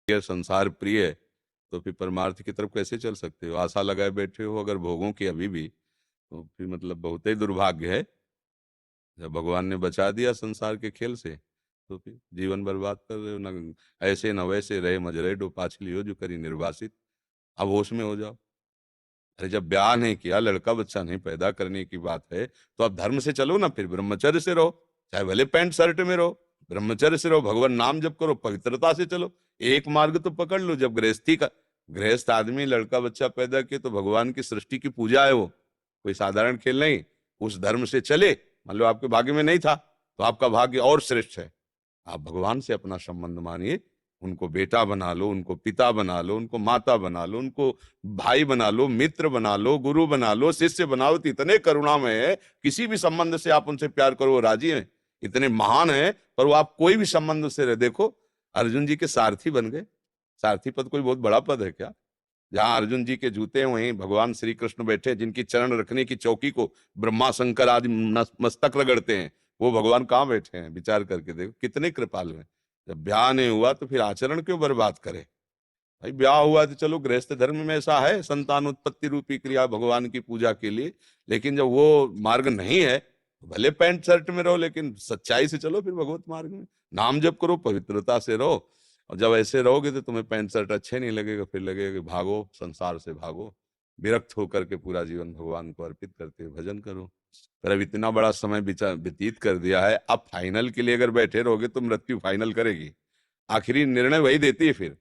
ये संसार प्रिय है तो फिर परमार्थ की तरफ कैसे चल सकते हो? आशा लगाए बैठे हो अगर भोगों की अभी भी, तो फिर मतलब बहुत ही दुर्भाग्य है। जब भगवान ने बचा दिया संसार के खेल से, तो फिर जीवन बर्बाद कर रहे हो। न ऐसे न वैसे रहे मजरे डो पाछली हो जो करी निर्वासित। अब होश में हो जाओ। अरे जब ब्याह नहीं किया, लड़का बच्चा नहीं पैदा करने की बात है, तो अब धर्म से चलो ना, फिर ब्रह्मचर्य से रहो। चाहे भले पैंट शर्ट में रहो, ब्रह्मचर्य से रहो, भगवान नाम जप करो, पवित्रता से चलो। एक मार्ग तो पकड़ लो। जब गृहस्थी का गृहस्थ आदमी लड़का बच्चा पैदा किए, तो भगवान की सृष्टि की पूजा है वो, कोई साधारण खेल नहीं। उस धर्म से चले। मान लो आपके भाग्य में नहीं था, तो आपका भाग्य और श्रेष्ठ है। आप भगवान से अपना संबंध मानिए। उनको बेटा बना लो, उनको पिता बना लो, उनको माता बना लो, उनको भाई बना लो, मित्र बना लो, गुरु बना लो, शिष्य बनाओ। तो इतने करुणामय है, किसी भी संबंध से आप उनसे प्यार करो वो राजी है। इतने महान है, पर वो आप कोई भी संबंध से रहे। देखो अर्जुन जी के सारथी बन गए। सारथी पद कोई बहुत बड़ा पद है क्या? जहां अर्जुन जी के जूते हैं, वहीं भगवान श्री कृष्ण बैठे, जिनकी चरण रखने की चौकी को ब्रह्मा शंकर आदि मस्तक रगड़ते हैं, वो भगवान कहाँ बैठे हैं? विचार करके देखो कितने कृपालु हैं। जब ब्याह नहीं हुआ तो फिर आचरण क्यों बर्बाद करे? भाई ब्याह हुआ तो चलो, गृहस्थ धर्म में ऐसा है संतान उत्पत्ति रूपी क्रिया भगवान की पूजा के लिए। लेकिन जब वो मार्ग नहीं है, तो भले पैंट शर्ट में रहो, लेकिन सच्चाई से चलो फिर भगवत मार्ग में। नाम जप करो, पवित्रता से रहो। और जब ऐसे रहोगे तो तुम्हें पैंट शर्ट अच्छे नहीं लगेगा, फिर लगेगा कि भागो, संसार से भागो। विरक्त होकर के पूरा जीवन भगवान को अर्पित करते हुए भजन करो। पर अब इतना बड़ा समय व्यतीत कर दिया है, अब फाइनल के लिए अगर बैठे रहोगे तो मृत्यु फाइनल करेगी। आखिरी निर्णय वही देती है फिर।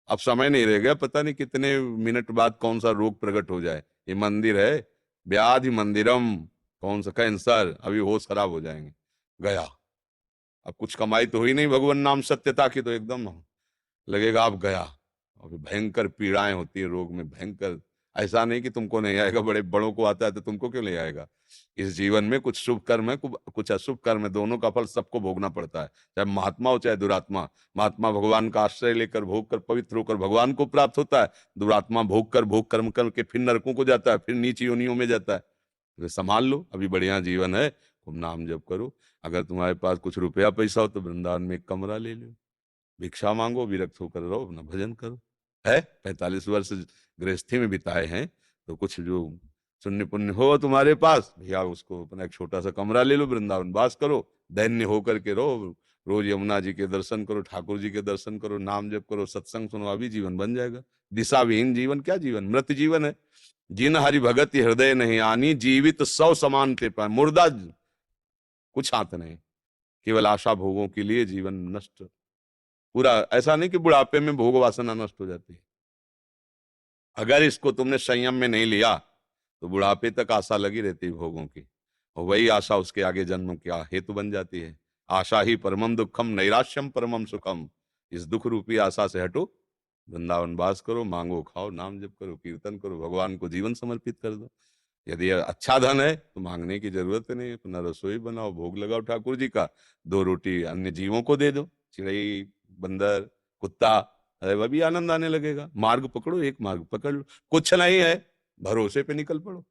अब समय नहीं रह गया, पता नहीं कितने मिनट बाद कौन सा रोग प्रकट हो जाए। ये मंदिर है, व्याधि मंदिरम, कौन सा कैंसर, अभी होश खराब हो जाएंगे। गया। अब कुछ कमाई तो हुई नहीं भगवान नाम सत्यता की, तो एकदम लगेगा आप गया। और भयंकर पीड़ाएं होती है रोग में, भयंकर। ऐसा नहीं कि तुमको नहीं आएगा, बड़े बड़ों को आता है तो तुमको क्यों नहीं आएगा? इस जीवन में कुछ शुभ कर्म है, कुछ अशुभ कर्म है, दोनों का फल सबको भोगना पड़ता है, चाहे महात्मा हो चाहे दुरात्मा। महात्मा भगवान का आश्रय लेकर भोग कर पवित्र होकर भगवान को प्राप्त होता है। दुरात्मा भोग कर्म करके फिर नरकों को जाता है, फिर नीच योनियों में जाता है। तो संभाल लो, अभी बढ़िया जीवन है, खूब नाम जप करो। अगर तुम्हारे पास कुछ रुपया पैसा हो तो वृंदावन में एक कमरा ले लो, भिक्षा मांगो, विरक्त होकर रहो, अपना भजन करो। है 45 वर्ष गृहस्थी में बिताए हैं, तो कुछ जो शून्य पुण्य हो तुम्हारे पास भैया, उसको अपना एक छोटा सा कमरा ले लो, वृंदावन वास करो, दैन्य होकर के रहो। रोज यमुना जी के दर्शन करो, ठाकुर जी के दर्शन करो, नाम जप करो, सत्संग सुनो, अभी जीवन बन जाएगा। दिशा विहीन जीवन क्या जीवन? मृत जीवन है। जिन हरि भगत हृदय नहीं आनी, जीवित सौ समान ते पाए। मुर्दा कुछ हाथ नहीं, केवल आशा भोगों के लिए जीवन नष्ट पूरा। ऐसा नहीं कि बुढ़ापे में भोग वासना नष्ट हो जाती है। अगर इसको तुमने संयम में नहीं लिया, तो बुढ़ापे तक आशा लगी रहती है भोगों की, और वही आशा उसके आगे जन्म क्या हेतु बन जाती है। आशा ही परमम दुखम, नैराश्यम परमम सुखम। इस दुख रूपी आशा से हटो, वृंदावन वास करो, मांगो खाओ, नाम जप करो, कीर्तन करो, भगवान को जीवन समर्पित कर दो। यदि अच्छा धन है तो मांगने की जरूरत नहीं, अपना रसोई बनाओ, भोग लगाओ ठाकुर जी का, दो रोटी अन्य जीवों को दे दो, चिड़ई, बंदर, कुत्ता, अरे वह भी आनंद आने लगेगा। मार्ग पकड़ो, एक मार्ग पकड़ लो, कुछ नहीं है, भरोसे पे निकल पड़ो।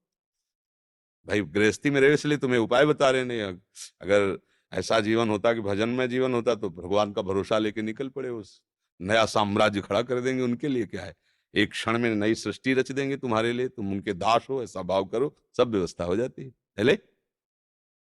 भाई गृहस्थी में रहे इसलिए तुम्हें उपाय बता रहे नहीं। अगर ऐसा जीवन होता कि भजन में जीवन होता, तो भगवान का भरोसा लेके निकल पड़े, उस नया साम्राज्य खड़ा कर देंगे। उनके लिए क्या है, एक क्षण में नई सृष्टि रच देंगे तुम्हारे लिए, तुम उनके दास हो, ऐसा भाव करो, सब व्यवस्था हो जाती है। ले